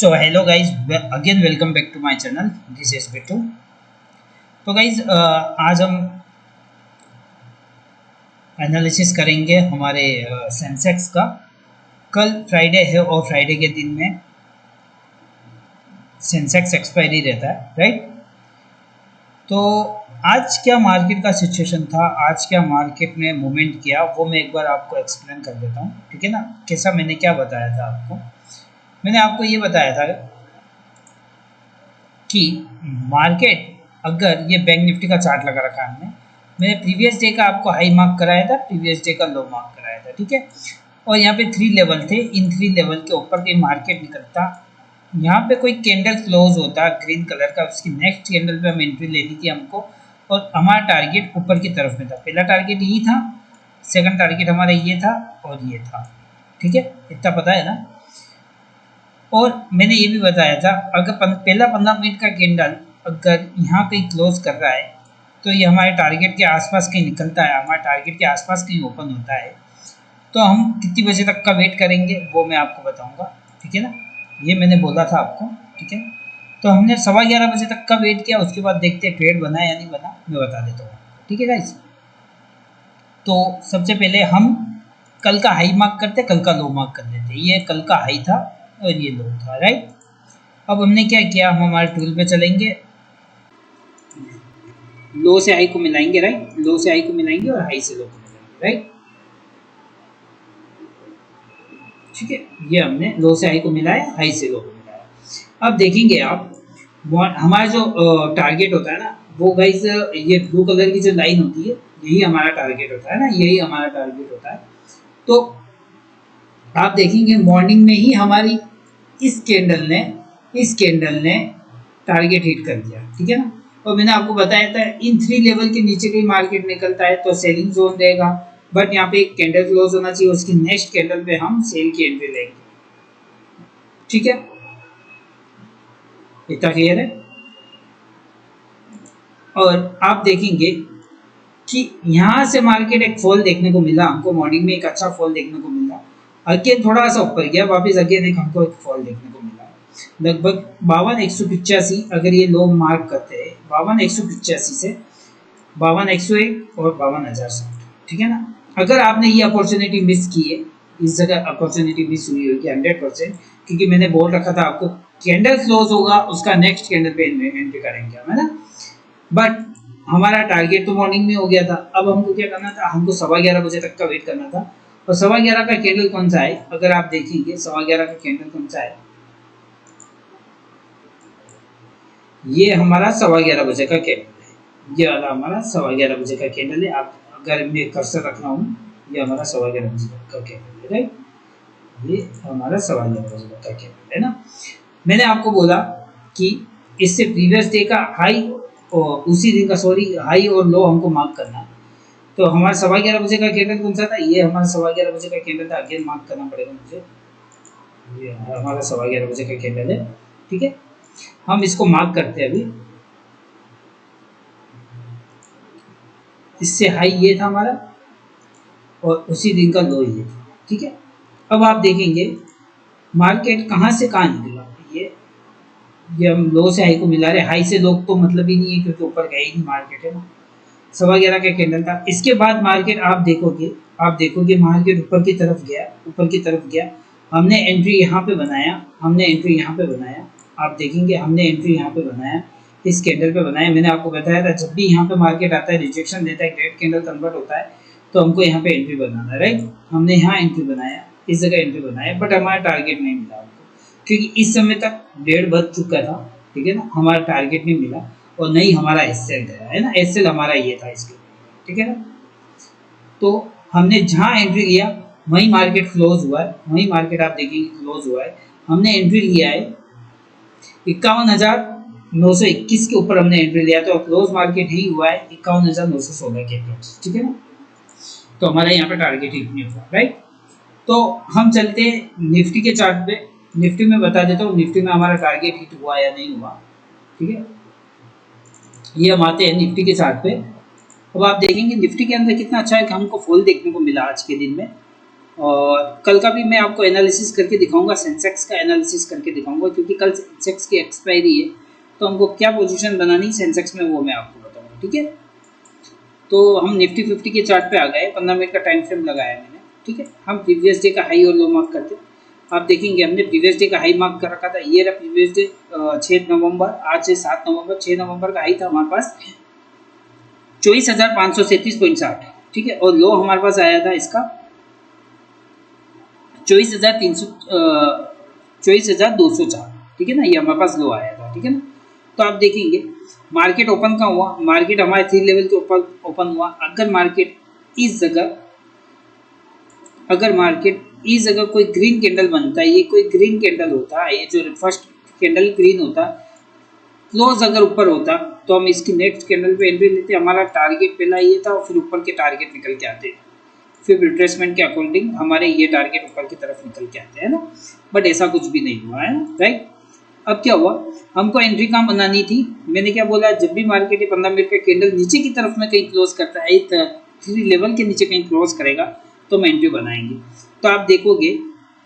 So hello guys, again welcome back to my channel. This is Bittu. तो guys आज हम analysis करेंगे हमारे सेंसेक्स का। कल फ्राइडे है और फ्राइडे के दिन में सेंसेक्स एक्सपायरी रहता है, राइट। तो आज क्या मार्केट का सिचुएशन था, आज क्या मार्केट ने मूवमेंट किया, वो मैं एक बार आपको एक्सप्लेन कर देता हूँ, ठीक है ना। कैसा मैंने क्या बताया था आपको, मैंने आपको ये बताया था कि मार्केट, अगर ये बैंक निफ्टी का चार्ट लगा रखा है मैंने प्रीवियस डे का आपको हाई मार्क कराया था, प्रीवियस डे का लो मार्क कराया था, ठीक है। और यहाँ पे 3 लेवल थे, इन 3 लेवल के ऊपर कहीं मार्केट निकलता, यहाँ पे कोई कैंडल क्लोज होता ग्रीन कलर का, उसकी नेक्स्ट कैंडल पे हम एंट्री लेनी थी हमको, और हमारा टारगेट ऊपर की तरफ में था। पहला टारगेट यही था, सेकंड टारगेट हमारा ये था और ये था, ठीक है, इतना पता है ना। और मैंने ये भी बताया था, अगर पहला 15 मिनट का कैंडल अगर यहाँ कहीं क्लोज कर रहा है तो ये हमारे टारगेट के आसपास कहीं निकलता है, हमारे टारगेट के आसपास कहीं ओपन होता है, तो हम कितनी बजे तक का वेट करेंगे वो मैं आपको बताऊंगा, ठीक है ना। ये मैंने बोला था आपको, ठीक है। तो हमने 11:15 बजे तक का वेट किया, उसके बाद देखते हैं ट्रेड बना या नहीं बना, मैं बता देता हूँ, ठीक है गाइस। तो सबसे पहले हम कल का हाई मार्क करते, कल का लो मार्क कर लेते। ये कल का हाई था और ये लो था, राइट। अब हमने क्या किया, हम हमारे टूल पे चलेंगे, लो से हाई को मिलाएंगे, राइट, लो से हाई को मिलाएंगे और हाई से लो को मिलाएंगे, राइट, ठीक है। ये हमने लो से हाई को मिलाया, हाई से लो को मिलाया। अब देखेंगे आप, हमारा जो टारगेट होता है ना, वो गाइस ये ब्लू कलर की जो लाइन होती है, यही हमारा टारगेट होता है ना, यही हमारा टारगेट होता है। तो आप देखेंगे मॉर्निंग में ही हमारी इस कैंडल ने टारगेट हिट कर दिया, ठीक है ना। और मैंने आपको बताया था इन 3 लेवल के नीचे कहीं मार्केट निकलता है तो सेलिंग जोन रहेगा, बट यहाँ पे एक कैंडल क्लोज होना चाहिए, उसकी नेक्स्ट कैंडल पे हम सेल की एंट्री लेंगे, ठीक है। इतना क्लियर है। और आप देखेंगे कि यहाँ से मार्केट एक फॉल देखने को मिला हमको, मॉर्निंग में एक अच्छा फॉल देखने को मिला, अगेन थोड़ा सा ऊपर गया वापस, अगेन एक हमको एक फॉल देखने को मिला लगभग 52,185। अगर ये लो मार्क करते हैं 52,185 से 52,101 और 52,060, ठीक है ना। अगर आपने ये अपॉर्चुनिटी मिस की है, इस जगह अपॉर्चुनिटी मिस हुई होगी 100%, क्योंकि मैंने बोल रखा था आपको कैंडल क्लोज होगा उसका नेक्स्ट कैंडल पे एंट्री करेंगे हम, है ना। बट हमारा टारगेट तो मॉर्निंग में हो गया था, अब हमको क्या करना था, हमको 11:15 बजे तक का वेट करना था। और 11:15 का कैंडल कौन सा है, अगर आप देखेंगे 11:15 का कैंडल कौन सा है, ये हमारा 11:15 बजे का कैंडल है, ये वाला हमारा 11:15 बजे का कैंडल है। आप अगर मैं कर्सर रख रहा हूँ, ये हमारा 11:15 बजे का कैंडल है, राइट, ये हमारा 11:15 बजे का कैंडल है ना। मैंने आपको बोला कि इससे प्रीवियस डे का हाई और उसी दिन का हाई और लो हमको मार्क करना है। तो हमारा 11:15 बजे का कैंडल कौन सा था, ये हमारा 11:15 बजे का कैंडल था, अगेन मार्क करना पड़ेगा मुझे, ये हमारा 11:15 बजे का कैंडल है, ठीक है। हम इसको मार्क करते हैं अभी, इससे हाई ये था हमारा और उसी दिन का लो ये था, ठीक है। अब आप देखेंगे मार्केट कहाँ से कहाँ निकला, ये हम लो से हाई को मिला रहे, हाई से लो तो मतलब ही नहीं है क्योंकि ऊपर गया ही नहीं मार्केट, है ना। 11:15 का कैंडल था, इसके बाद मार्केट आप देखोगे मार्केट ऊपर की तरफ गया, ऊपर की तरफ गया, हमने एंट्री यहाँ पे बनाया, हमने एंट्री यहाँ पे बनाया, आप देखेंगे हमने एंट्री यहाँ पे बनाया, इस कैंडल पे बनाया। मैंने आपको बताया था जब भी यहाँ पे मार्केट आता है रिजेक्शन देता है, ग्रेट कैंडल कन्वर्ट होता है, तो हमको यहाँ पे एंट्री बनाना है, राइट। हमने यहाँ एंट्री बनाया, इस जगह एंट्री बनाया, बट हमारा टारगेट नहीं मिला हमको, क्योंकि इस समय तक 1:30 बज चुका था, ठीक है ना, हमारा टारगेट नहीं मिला और नहीं हमारा एसएल गया, है ना, एसएल हमारा ये था इसके, ठीक है ना। तो हमने जहाँ एंट्री लिया वहीं मार्केट क्लोज हुआ है, वहीं मार्केट आप देखेंगे क्लोज हुआ है। हमने एंट्री लिया है 51,921 के ऊपर हमने एंट्री लिया, तो क्लोज मार्केट ही हुआ है 51,916 के पास, ठीक है ना। तो हमारा यहाँ पे टारगेट हिट नहीं हुआ, राइट। तो हम चलते हैं निफ्टी के चार्ट पे, निफ्टी में बता देता हूँ निफ्टी में हमारा टारगेट हिट हुआ या नहीं हुआ, ठीक है। ये हम आते हैं निफ्टी के चार्ट पे। अब आप देखेंगे निफ्टी के अंदर कितना अच्छा है कि हमको फॉल देखने को मिला आज के दिन में, और कल का भी मैं आपको एनालिसिस करके दिखाऊंगा, सेंसेक्स का एनालिसिस करके दिखाऊंगा, क्योंकि कल सेंसेक्स की एक्सपायरी है, तो हमको क्या पोजीशन बनानी सेंसेक्स में वो मैं आपको बताऊंगा, ठीक है। तो हम निफ्टी 50 के चार्ट पे आ गए, 15 मिनट का टाइम फ्रेम लगाया मैंने, ठीक है। हम प्रीवियस डे का हाई और लो मार्क करते हैं। आप देखेंगे हमने प्रीवियस डे का हाई मार्क कर रखा था, ये रहा प्रीवियस डे 6 नवंबर, आज से 7 नवंबर, 6 नवंबर का हाई था हमारे पास 24,537.60, ठीक है। और लो हमारे पास आया था इसका 24,204, ठीक है ना, ये हमारे पास लो आया था, ठीक है ना। तो आप देखेंगे मार्केट ओपन का हुआ, मार्केट हमारे 3 लेवल के ऊपर ओपन हुआ। अगर मार्केट इस जगह कोई ग्रीन कैंडल बनता है, ये कोई ग्रीन कैंडल होता है, ये जो फर्स्ट कैंडल ग्रीन होता, क्लोज अगर ऊपर होता तो हम इसकी नेक्स्ट कैंडल पे एंट्री लेते। हमारा टारगेट पहला ये था और फिर ऊपर के टारगेट निकल के आते, फिर रिट्रेसमेंट के अकॉर्डिंग हमारे ये टारगेट ऊपर की तरफ निकल के आते हैं ना। बट ऐसा कुछ भी नहीं हुआ है ना, राइट। अब क्या हुआ, हमको एंट्री कहाँ बनानी थी, मैंने क्या बोला, जब भी मार्केट 15 मिनट का कैंडल नीचे की तरफ में कहीं क्लोज करता है, 3 लेवल के नीचे कहीं क्लोज करेगा तो हम एंट्री बनाएंगे। तो आप देखोगे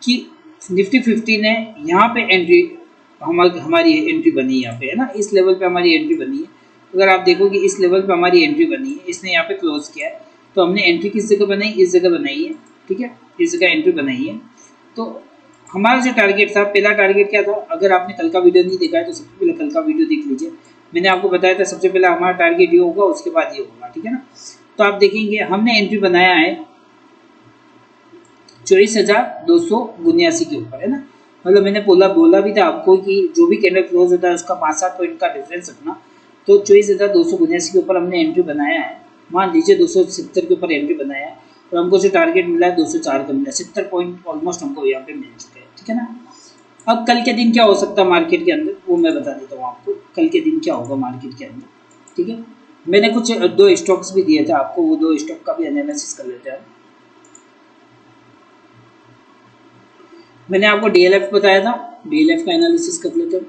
कि निफ्टी 50 ने यहाँ पे एंट्री, हमारी एंट्री बनी यहाँ पे, है ना, इस लेवल पे हमारी एंट्री बनी है। अगर आप देखोगे इस लेवल पे हमारी एंट्री बनी है, इसने यहाँ पे क्लोज किया है, तो हमने एंट्री किस जगह बनाई, इस जगह बनाई है, ठीक है, इस जगह एंट्री बनाई है। तो हमारा जो टारगेट था, पहला टारगेट क्या था, अगर आपने कल का वीडियो नहीं देखा है तो सबसे पहले कल का वीडियो देख लीजिए। मैंने आपको बताया था सबसे पहले हमारा टारगेट ये होगा, उसके बाद ये होगा, ठीक है ना। तो आप देखेंगे हमने एंट्री बनाया है 24,279 के ऊपर, है ना। मतलब मैंने बोला भी था आपको कि जो भी कैंडल क्लोज होता है उसका 5-7 पॉइंट का डिफरेंस रखना। तो 24,279 के ऊपर हमने एंट्री बनाया है, मान लीजिए 270 के ऊपर एंट्री बनाया है, तो हमको जो टारगेट मिला है 204 का मिला, 70 पॉइंट ऑलमोस्ट हमको यहाँ पे मिल चुके हैं, ठीक है ना। अब कल के दिन क्या हो सकता है मार्केट के अंदर, वो मैं बता देता हूँ आपको, कल के दिन क्या होगा मार्केट के अंदर, ठीक है। मैंने कुछ 2 स्टॉक्स भी दिए थे आपको, वो 2 स्टॉक का भी एनालिसिस कर लेते हैं। मैंने आपको डीएलएफ बताया था, डीएलएफ का एनालिसिस कर लेते हैं।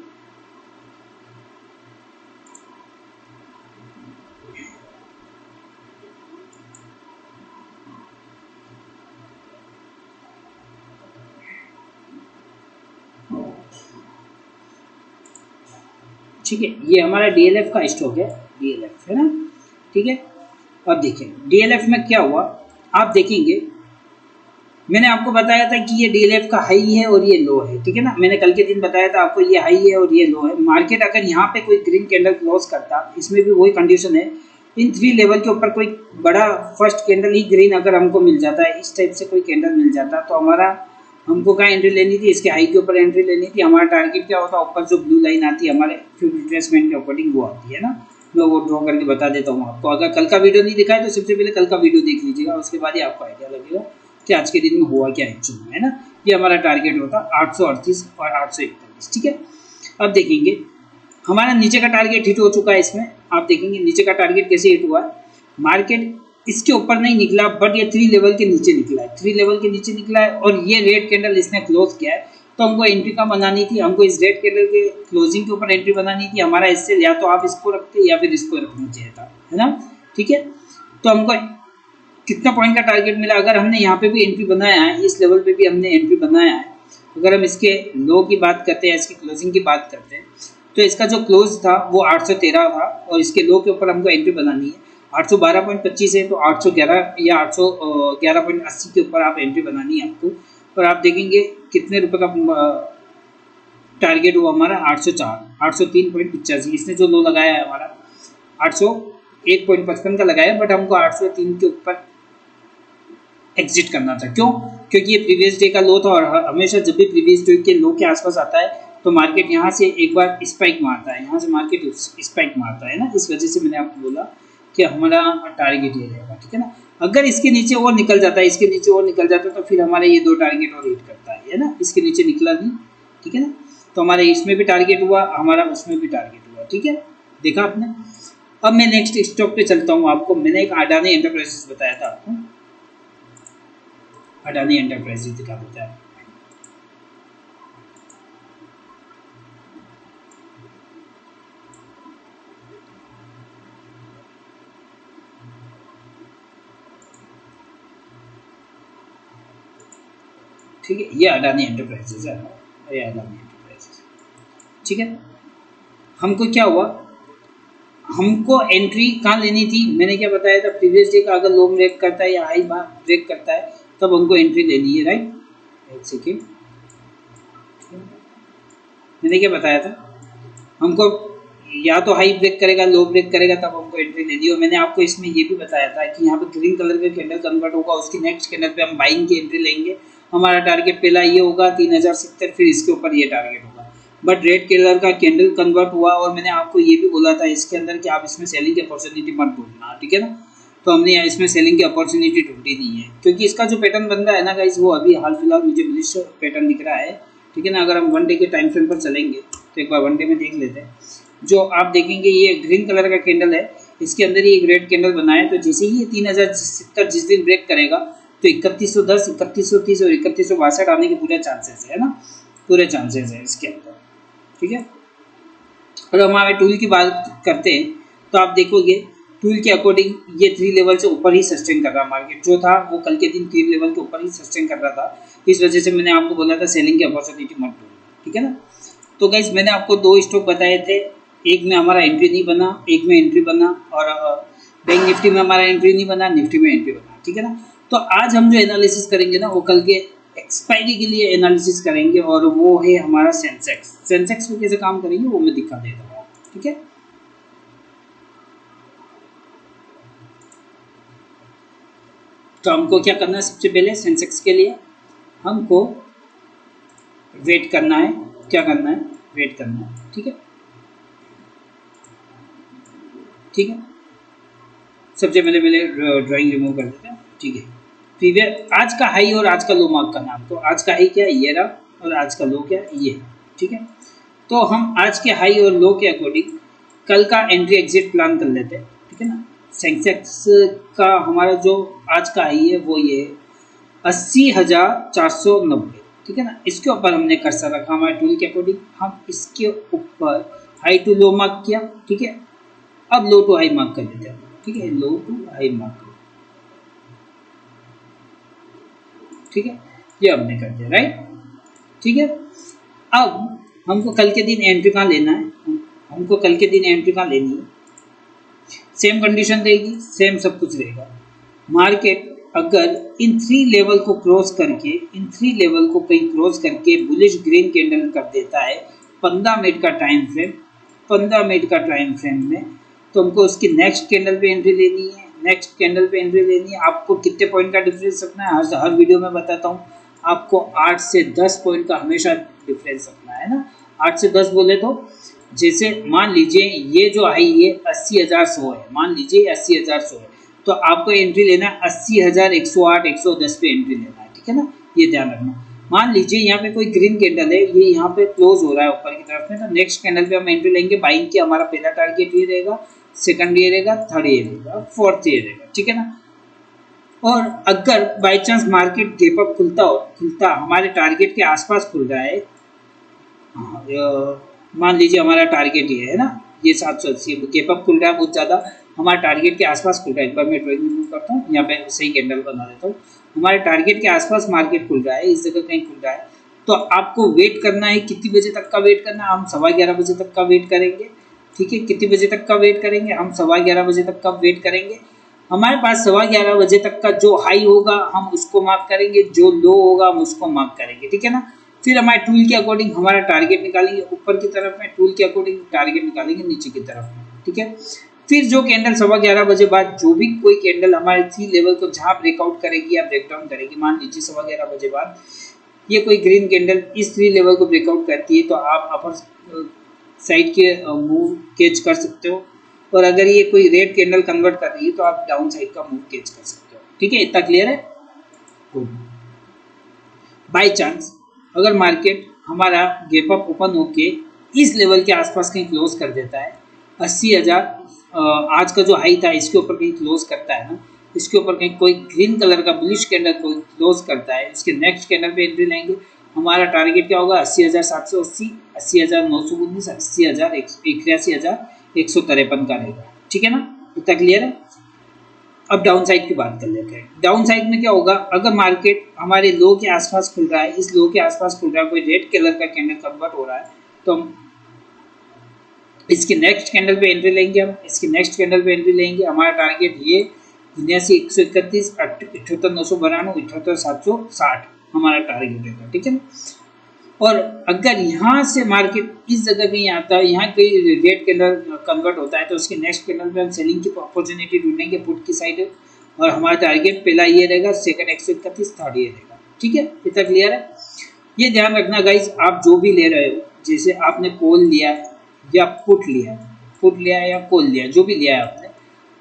ठीक है, ये हमारा डीएलएफ का स्टॉक है, डीएलएफ है ना, ठीक है। अब देखिए डीएलएफ में क्या हुआ, आप देखेंगे मैंने आपको बताया था कि ये डीएलएफ का हाई है और ये लो है, ठीक है ना। मैंने कल के दिन बताया था आपको ये हाई है और ये लो है। मार्केट अगर यहाँ पे कोई ग्रीन कैंडल क्लोज करता, इसमें भी वही कंडीशन है, इन 3 लेवल के ऊपर कोई बड़ा फर्स्ट कैंडल ही ग्रीन अगर हमको मिल जाता है, इस टाइप से कोई कैंडल मिल जाता, तो हमारा हमको कहाँ एंट्री लेनी थी, इसके हाई के ऊपर एंट्री लेनी थी। हमारा टारगेट क्या होता, ऊपर जो ब्लू लाइन आती है हमारे फिर रिट्रेसमेंट के अकॉर्डिंग वो आती है ना। मैं वो ड्रॉ करके बता देता हूँ आपको। अगर कल का वीडियो नहीं दिखा है तो सबसे पहले कल का वीडियो देख लीजिएगा, उसके बाद ही आपको आइडिया लगेगा कि आज के दिन में हुआ क्या एक्चुअल में, है ना। ये हमारा टारगेट होता 838 और 841, ठीक है। अब देखेंगे हमारा नीचे का टारगेट हिट हो चुका है इसमें। आप देखेंगे नीचे का टारगेट कैसे हिट हुआ है, मार्केट इसके ऊपर नहीं निकला, बट ये 3 लेवल के नीचे निकला है, 3 लेवल के नीचे निकला है और ये रेड कैंडल इसने क्लोज किया है। तो हमको एंट्री का बनानी थी, हमको इस रेड कैंडल के क्लोजिंग के ऊपर एंट्री बनानी थी। हमारा इससे या तो आप इसको रखते या फिर इसको रखना चाहिए था, है ना, ठीक है। तो हमको कितना पॉइंट का टारगेट मिला, अगर हमने यहाँ पे भी एंट्री बनाया है, इस लेवल पे भी हमने एंट्री बनाया है, अगर हम इसके लो की बात करते हैं, इसकी क्लोजिंग की बात करते हैं, तो इसका जो क्लोज था वो 813 था और इसके लो के ऊपर हमको एंट्री बनानी है 812.25 है, तो 811 या 811.80 के ऊपर आप एंट्री बनानी है आपको। और आप देखेंगे कितने रुपए का टारगेट हुआ हमारा 804, 803.85। इसने जो लो लगाया है हमारा 801.55 का लगाया, बट हमको 803 के ऊपर एग्जिट करना था। क्यों, क्योंकि ये प्रीवियस डे का लो था और हमेशा जब भी प्रीवियस डे के लो के आसपास आता है तो मार्केट यहाँ से एक बार स्पाइक मारता है, यहाँ से मार्केट स्पाइक मारता है ना। इस वजह से मैंने आपको बोला कि हमारा टारगेट ये रहेगा, ठीक है ना। अगर इसके नीचे और निकल जाता है, इसके नीचे और निकल जाता है तो फिर हमारे ये 2 टारगेट और हिट करता है ना। इसके नीचे निकला नहीं, ठीक है ना। तो हमारे इसमें भी टारगेट हुआ, हमारा उसमें भी टारगेट हुआ, ठीक है, देखा आपने। अब मैं नेक्स्ट स्टॉक पे चलता हूँ। आपको मैंने एक अडानी एंटरप्राइजेस बताया था आपको, अडानी एंटरप्राइजेस दिखा देता है। ठीक है, ये अडानी एंटरप्राइजेज है, ये अडानी एंटरप्राइजेज। ठीक है, हमको क्या हुआ, हमको एंट्री कहाँ लेनी थी, मैंने क्या बताया था, प्रीवियस डे का अगर लो ब्रेक करता है या हाई ब्रेक करता है तब हमको एंट्री लेनी है, राइट। एक सेकेंड, मैंने क्या बताया था, हमको या तो हाई ब्रेक करेगा लो ब्रेक करेगा तब हमको एंट्री लेनी है। और मैंने आपको इसमें ये भी बताया था कि यहाँ पे ग्रीन कलर का कैंडल कन्वर्ट होगा, उसकी नेक्स्ट कैंडल पे हम बाइंग की एंट्री लेंगे। हमारा टारगेट पहला ये होगा 3070, फिर इसके ऊपर ये टारगेट होगा। बट रेड कलर का कैंडल कन्वर्ट हुआ और मैंने आपको ये भी बोला था इसके अंदर कि आप इसमें सेलिंग की अपॉर्चुनिटी मत ढूंढना, ठीक है ना। तो हमने यहाँ इसमें सेलिंग की अपॉर्चुनिटी ढूंढी नहीं है, क्योंकि इसका जो पैटर्न बन रहा है ना गाइस, वो अभी हाल फिलहाल मुझे बुलिश पैटर्न दिख रहा है, ठीक है ना। अगर हम 1 डे के टाइम फ्रेम पर चलेंगे तो एक बार 1 डे में देख लेते हैं। जो आप देखेंगे ये ग्रीन कलर का कैंडल है, इसके अंदर ही एक रेड कैंडल बना है। तो जैसे ही ये 3070 जिस दिन ब्रेक करेगा तो 3110, 3130 और 3162 आने के पूरे चांसेस है ना, पूरे चांसेस है इसके अंदर, ठीक है। और हम हमारे टूल की बात करते हैं तो आप देखोगे टूल के अकॉर्डिंग ये 3 लेवल से ऊपर ही सस्टेन कर रहा है। मार्केट जो था वो कल के दिन 3 लेवल के ऊपर ही सस्टेन कर रहा था, इस वजह से मैंने आपको बोला था सेलिंग की अपॉर्चुनिटी मत ढूंढना, ठीक है ना। तो गाइस मैंने आपको 2 स्टॉक बताए थे, एक में हमारा एंट्री नहीं बना, एक में एंट्री बना, और बैंक निफ्टी में हमारा एंट्री नहीं बना, निफ्टी में एंट्री बना, ठीक है ना। तो आज हम जो एनालिसिस करेंगे ना वो कल के एक्सपायरी के लिए एनालिसिस करेंगे, और वो है हमारा सेंसेक्स। सेंसेक्स में कैसे काम करेंगे वो मैं दिखा देता हूँ, ठीक है। तो हमको क्या करना है, सबसे पहले सेंसेक्स के लिए हमको वेट करना है, क्या करना है, वेट करना है, ठीक है, ठीक है। सबसे पहले ड्राइंग रिमूव कर देते हैं, ठीक है। प्रीवियस आज का हाई और आज का लो मार्क करना है। तो आज का हाई क्या है, ये रहा, और आज का लो क्या है, ये, ठीक है। तो हम आज के हाई और लो के अकॉर्डिंग कल का एंट्री एग्जिट प्लान कर लेते हैं, ठीक है ना। सेंसेक्स का हमारा जो आज का हाई है वो ये 80,490, ठीक है ना। इसके ऊपर हमने कर्सर रखा हमारे टूल के अकॉर्डिंग, हम इसके ऊपर हाई टू लो मार्क किया, ठीक है। अब लो टू हाई मार्क कर देते हैं, ठीक है, लो टू हाई मार्क, ठीक है, ये हमने कर दिया, राइट, ठीक है। अब हमको कल के दिन एंट्री कहाँ लेना है, हमको कल के दिन एंट्री कहाँ लेनी है, सेम कंडीशन रहेगी, सेम सब कुछ रहेगा। मार्केट अगर इन 3 लेवल को क्रॉस करके, इन 3 लेवल को कहीं क्रॉस करके बुलिश ग्रीन कैंडल कर देता है 15 मिनट का टाइम फ्रेम, 15 मिनट का टाइम फ्रेम में, तो हमको उसकी नेक्स्ट कैंडल पे एंट्री लेनी है, नेक्स्ट कैंडल पे एंट्री लेनी है। आपको कितने पॉइंट का डिफरेंस रखना है, हर वीडियो में बताता हूँ आपको 8 से 10 पॉइंट का हमेशा डिफरेंस रखना है ना। 8 से 10 बोले तो जैसे मान लीजिए ये जो हाई ये 80,100 है, मान लीजिए 80,100 है, तो आपको एंट्री लेना है 80,108, 110 पे एंट्री लेना है, ठीक है ना, ये ध्यान रखना। मान लीजिए यहाँ पे कोई ग्रीन कैंडल है, ये यहाँ पे क्लोज हो रहा है ऊपर की तरफ में, तो नेक्स्ट कैंडल पे हम एंट्री लेंगे। बाइंग की हमारा पहला टारगेट ये रहेगा, सेकंड ये रहेगा, थर्ड ये रहेगा, फोर्थ ये रहेगा, ठीक है ना। और अगर by chance market gap up खुलता हमारे टारगेट के आसपास खुल रहा है, मान लीजिए हमारा टारगेट ये है ना, ये 780 गैप अप खुल रहा है बहुत ज़्यादा, हमारे टारगेट के आसपास खुल रहा है। एक बार मैं ड्राइंग रिमूव करता हूँ, यहाँ पे सही कैंडल बना देता हूँ। हमारे टारगेट के आसपास मार्केट खुल रहा है, इस जगह कहीं खुल रहा है, तो आपको वेट करना है। कितनी बजे तक का वेट करना है, हम 11:15 बजे तक का वेट करेंगे, ठीक है। कितने बजे तक का वेट करेंगे, हम 11:15 बजे तक का वेट करेंगे। हमारे पास 11:15 बजे तक का जो हाई होगा हम उसको मार्क करेंगे, जो लो होगा हम उसको मार्क करेंगे, ठीक है ना। फिर हमारे टूल के अकॉर्डिंग हमारा टारगेट निकालेंगे, ऊपर की तरफ में टूल के अकॉर्डिंग टारगेट निकालेंगे नीचे की तरफ में, ठीक है। फिर जो कैंडल 11:15 बजे बाद जो भी कोई कैंडल हमारे 3 लेवल को जहाँ ब्रेकआउट करेगी या ब्रेकडाउन करेगी, मान लीजिए 11:15 बजे बाद ये कोई ग्रीन कैंडल इस 3 लेवल को ब्रेकआउट करती है, तो आप अपर साइड के मूव कैच कर सकते हो। और अगर ये कोई रेड कैंडल कन्वर्ट कर रही है तो आप डाउन साइड का मूव कैच कर सकते हो, ठीक है। इतना क्लियर है, गुड। बाई चांस अगर मार्केट हमारा गैप अप ओपन होके इस लेवल के आसपास कहीं क्लोज कर देता है, 80,000 आज का जो हाई था इसके ऊपर कहीं क्लोज करता है ना, इसके ऊपर कहीं कोई ग्रीन कलर का बुलिश कैंडल कोई क्लोज करता है, इसके नेक्स्ट कैंडल पे एंट्री लेंगे। हमारा टारगेट क्या होगा, 80,780, 80,919, 80,000, 81,153 का रहेगा, ठीक है ना। इतना क्लियर है। अब डाउन साइड की बात कर लेते हैं। डाउन साइड में क्या होगा, अगर मार्केट हमारे लो के आसपास खुल रहा है, इस लो के आसपास खुल रहा है, कोई रेड कलर का कैंडल कन्वर्ट हो रहा है, तो हम इसके नेक्स्ट कैंडल पे एंट्री लेंगे। हम इसके नेक्स्ट कैंडल पे एंट्री लेंगे। हमारा टारगेट ये 79,131, 78,992, 78,760 हमारा टारगेट रहेगा, ठीक है ना। और अगर यहाँ से मार्केट इस जगह कहीं आता है, यहाँ कोई रेड कैंडल कन्वर्ट होता है, तो उसके नेक्स्ट कैंडल पे हम सेलिंग की अपॉर्चुनिटी ढूंढेंगे पुट की साइड, और हमारा टारगेट पहला ये रहेगा, सेकंड 131, थर्ड ये रहेगा, ठीक है। इतना क्लियर है। ये ध्यान रखना गाइज, आप जो भी ले रहे हो, जैसे आपने कॉल लिया या पुट लिया या कॉल लिया, जो भी लिया है आपने,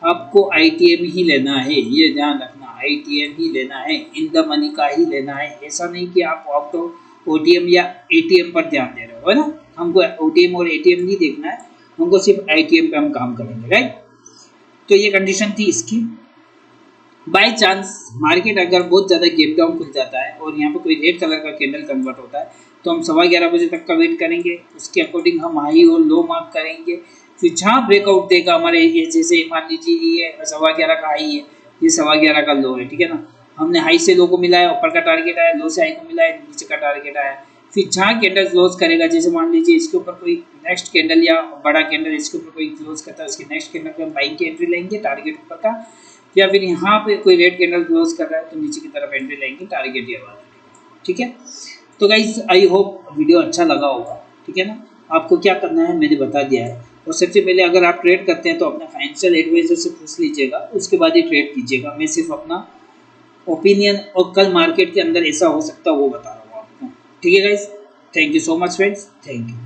आपको ITM ही लेना है, ये ध्यान रखना, ITM ही लेना है, इन द मनी का ही लेना है। ऐसा नहीं कि आप ऑप्टो OTM या ATM पर ध्यान दे रहे हो, है ना। हमको OTM और ATM नहीं देखना है, हमको सिर्फ ITM पे हम काम करेंगे, राइट। तो ये कंडीशन थी इसकी। बाय चांस मार्केट अगर बहुत ज़्यादा गैप डाउन खुल जाता है और यहाँ पे कोई रेड कलर का कैंडल कन्वर्ट होता है, तो हम 11:15 बजे तक का वेट करेंगे। उसके अकॉर्डिंग हम हाई और लो मार्क करेंगे। फिर जहाँ ब्रेकआउट देगा हमारे, ये जैसे मान लीजिए ये 11:15 का हाई है, ये 11:15 का लो है, ठीक है ना। हमने हाई से लो को मिलाया, ऊपर का टारगेट आया, लो से हाई को मिलाया, नीचे का टारगेट आया। फिर जहाँ कैंडल क्लोज करेगा, जैसे मान लीजिए इसके ऊपर कोई नेक्स्ट कैंडल या बड़ा कैंडल इसके ऊपर कोई क्लोज करता है, उसके नेक्स्ट कैंडल पे हम बाइंग की एंट्री लेंगे टारगेट ऊपर का। या फिर यहाँ पे कोई रेड कैंडल क्लोज कर रहा है तो नीचे की तरफ एंट्री लेंगे, टारगेट ये वाला, ठीक है। तो गाइस आई होप वीडियो अच्छा लगा होगा, ठीक है ना। आपको क्या करना है मैंने बता दिया है। और सबसे पहले अगर आप ट्रेड करते हैं तो अपने फाइनेंशियल एडवाइजर से पूछ लीजिएगा, उसके बाद ही ट्रेड कीजिएगा। मैं सिर्फ अपना ओपिनियन और कल मार्केट के अंदर ऐसा हो सकता है वो बता रहा हूँ आपको, ठीक है guys. Thank you so much friends, thank you.